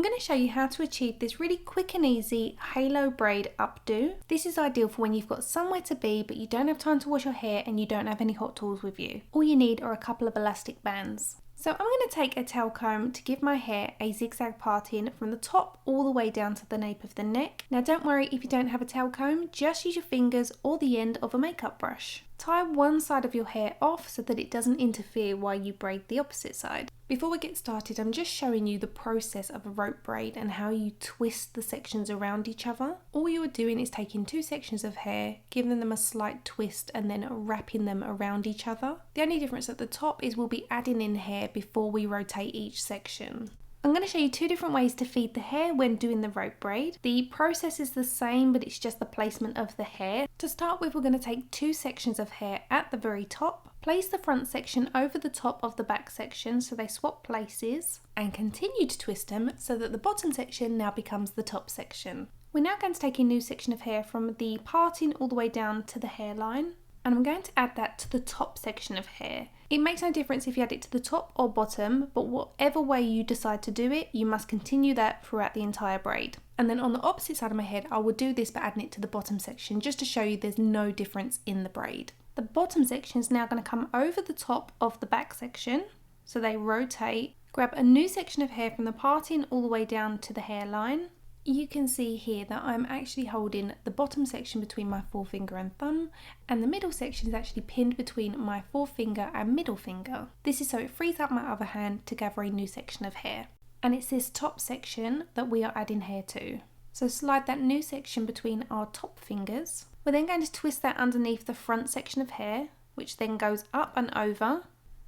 going to show you how to achieve this really quick and easy halo braid updo. This is ideal for when you've got somewhere to be but you don't have time to wash your hair and you don't have any hot tools with you. All you need are a couple of elastic bands. So I'm going to take a tail comb to give my hair a zigzag parting from the top all the way down to the nape of the neck. Now don't worry if you don't have a tail comb, just use your fingers or the end of a makeup brush. Tie one side of your hair off so that it doesn't interfere while you braid the opposite side. Before we get started, I'm just showing you the process of a rope braid and how you twist the sections around each other. All you are doing is taking two sections of hair, giving them a slight twist and then wrapping them around each other. The only difference at the top is we'll be adding in hair before we rotate each section. I'm going to show you two different ways to feed the hair when doing the rope braid. The process is the same, but it's just the placement of the hair. To start with, we're going to take two sections of hair at the very top, place the front section over the top of the back section so they swap places, and continue to twist them so that the bottom section now becomes the top section. We're now going to take a new section of hair from the parting all the way down to the hairline, and I'm going to add that to the top section of hair. It makes no difference if you add it to the top or bottom, but whatever way you decide to do it, you must continue that throughout the entire braid. And then on the opposite side of my head, I will do this by adding it to the bottom section just to show you there's no difference in the braid. The bottom section is now going to come over the top of the back section, so they rotate. Grab a new section of hair from the parting all the way down to the hairline. You can see here that I'm actually holding the bottom section between my forefinger and thumb, and the middle section is actually pinned between my forefinger and middle finger. This is so it frees up my other hand to gather a new section of hair. And it's this top section that we are adding hair to. So slide that new section between our top fingers. We're then going to twist that underneath the front section of hair, which then goes up and over.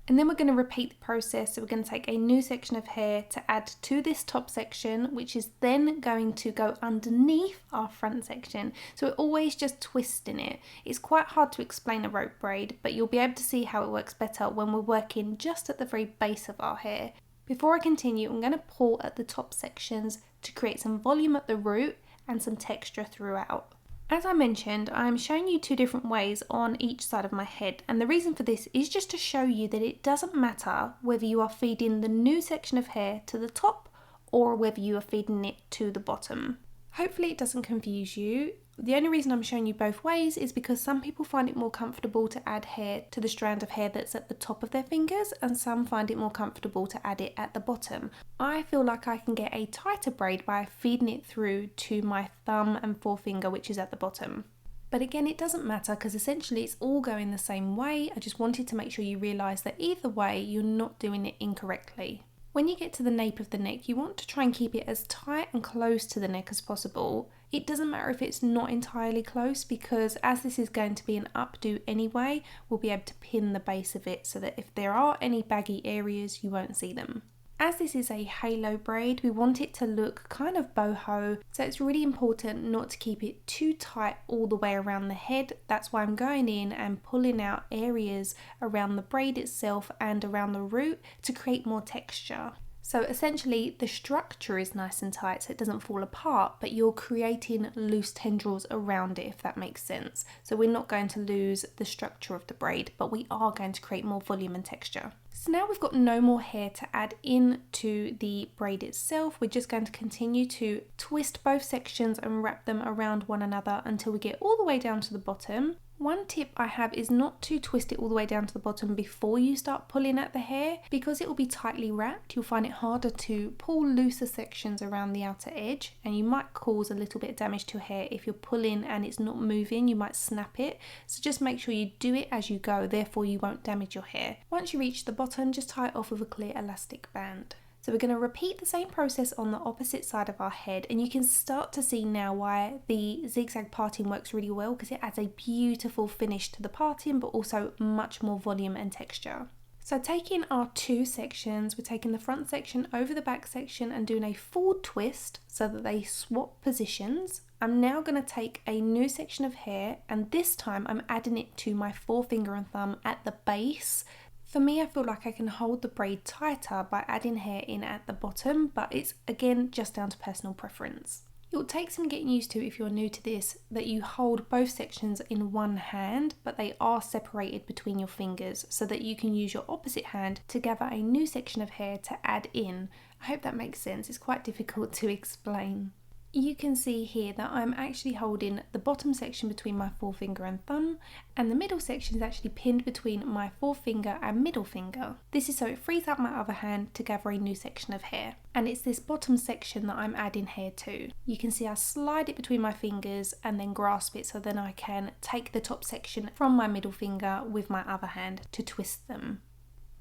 And then we're going to repeat the process. So we're going to take a new section of hair to add to this top section, which is then going to go underneath our front section. So we're always just twisting it. It's quite hard to explain a rope braid, but you'll be able to see how it works better when we're working just at the very base of our hair. Before I continue, I'm going to pull at the top sections to create some volume at the root and some texture throughout. As I mentioned, I'm showing you two different ways on each side of my head, and the reason for this is just to show you that it doesn't matter whether you are feeding the new section of hair to the top or whether you are feeding it to the bottom. Hopefully it doesn't confuse you. The only reason I'm showing you both ways is because some people find it more comfortable to add hair to the strand of hair that's at the top of their fingers, and some find it more comfortable to add it at the bottom. I feel like I can get a tighter braid by feeding it through to my thumb and forefinger, which is at the bottom. But again, it doesn't matter because essentially it's all going the same way. I just wanted to make sure you realise that either way you're not doing it incorrectly. When you get to the nape of the neck, you want to try and keep it as tight and close to the neck as possible. It doesn't matter if it's not entirely close, because as this is going to be an updo anyway, we'll be able to pin the base of it so that if there are any baggy areas, you won't see them. As this is a halo braid, we want it to look kind of boho, so it's really important not to keep it too tight all the way around the head. That's why I'm going in and pulling out areas around the braid itself and around the root to create more texture. So essentially the structure is nice and tight so it doesn't fall apart, but you're creating loose tendrils around it, if that makes sense. So we're not going to lose the structure of the braid, but we are going to create more volume and texture. So now we've got no more hair to add into the braid itself. We're just going to continue to twist both sections and wrap them around one another until we get all the way down to the bottom. One tip I have is not to twist it all the way down to the bottom before you start pulling at the hair, because it will be tightly wrapped. You'll find it harder to pull looser sections around the outer edge, and you might cause a little bit of damage to your hair if you're pulling and it's not moving. You might snap it, so just make sure you do it as you go, therefore you won't damage your hair. Once you reach the bottom, just tie it off with a clear elastic band. So we're going to repeat the same process on the opposite side of our head, and you can start to see now why the zigzag parting works really well, because it adds a beautiful finish to the parting but also much more volume and texture. So taking our two sections, we're taking the front section over the back section and doing a forward twist so that they swap positions. I'm now going to take a new section of hair, and this time I'm adding it to my forefinger and thumb at the base. For me, I feel like I can hold the braid tighter by adding hair in at the bottom, but it's again just down to personal preference. It will take some getting used to if you're new to this, that you hold both sections in one hand, but they are separated between your fingers so that you can use your opposite hand to gather a new section of hair to add in. I hope that makes sense. It's quite difficult to explain. You can see here that I'm actually holding the bottom section between my forefinger and thumb, and the middle section is actually pinned between my forefinger and middle finger. This is so it frees up my other hand to gather a new section of hair. And it's this bottom section that I'm adding hair to. You can see I slide it between my fingers and then grasp it so then I can take the top section from my middle finger with my other hand to twist them.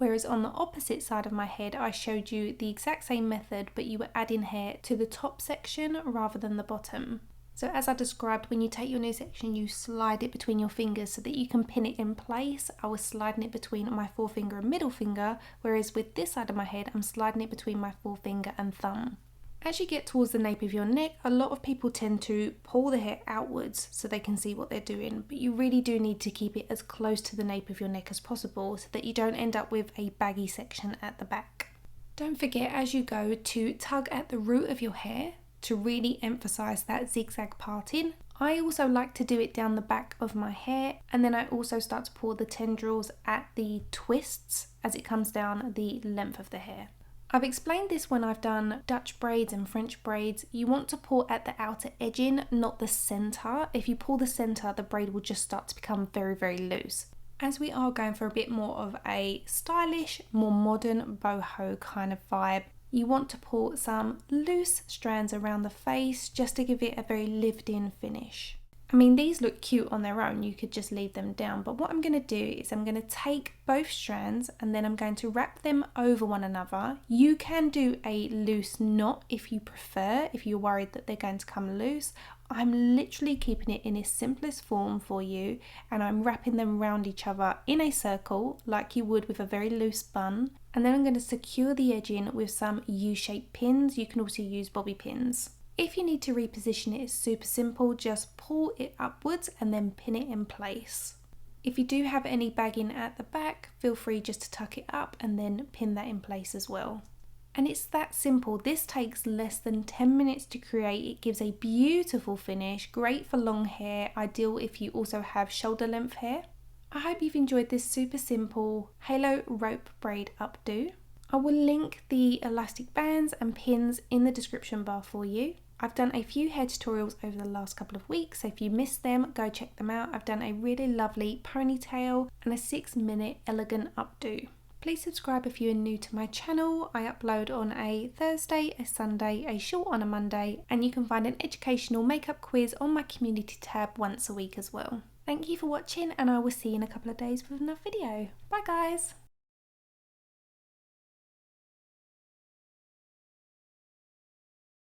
Whereas on the opposite side of my head, I showed you the exact same method, but you were adding hair to the top section rather than the bottom. So as I described, when you take your new section, you slide it between your fingers so that you can pin it in place. I was sliding it between my forefinger and middle finger, whereas with this side of my head, I'm sliding it between my forefinger and thumb. As you get towards the nape of your neck, a lot of people tend to pull the hair outwards so they can see what they're doing, but you really do need to keep it as close to the nape of your neck as possible so that you don't end up with a baggy section at the back. Don't forget as you go to tug at the root of your hair to really emphasize that zigzag parting. I also like to do it down the back of my hair, and then I also start to pull the tendrils at the twists as it comes down the length of the hair. I've explained this when I've done Dutch braids and French braids. You want to pull at the outer edging, not the centre. If you pull the centre, the braid will just start to become very, very loose. As we are going for a bit more of a stylish, more modern boho kind of vibe, you want to pull some loose strands around the face just to give it a very lived-in finish. I mean, these look cute on their own, you could just leave them down, but what I'm going to do is I'm going to take both strands and then I'm going to wrap them over one another. You can do a loose knot if you prefer, if you're worried that they're going to come loose. I'm literally keeping it in its simplest form for you, and I'm wrapping them around each other in a circle like you would with a very loose bun, and then I'm going to secure the edging with some U-shaped pins. You can also use bobby pins. If you need to reposition it, it's super simple, just pull it upwards and then pin it in place. If you do have any bagging at the back, feel free just to tuck it up and then pin that in place as well. And it's that simple. This takes less than 10 minutes to create. It gives a beautiful finish, great for long hair, ideal if you also have shoulder length hair. I hope you've enjoyed this super simple halo rope braid updo. I will link the elastic bands and pins in the description bar for you. I've done a few hair tutorials over the last couple of weeks, so if you missed them, go check them out. I've done a really lovely ponytail and a 6-minute elegant updo. Please subscribe if you are new to my channel. I upload on a Thursday, a Sunday, a short on a Monday, and you can find an educational makeup quiz on my community tab once a week as well. Thank you for watching, and I will see you in a couple of days with another video. Bye guys!